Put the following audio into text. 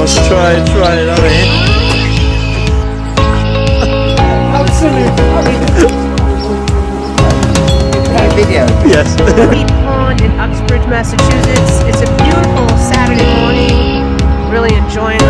wants to try it, I mean. Video. Yes. Beach Pond in Uxbridge, Massachusetts. It's a beautiful Saturday morning. Really enjoying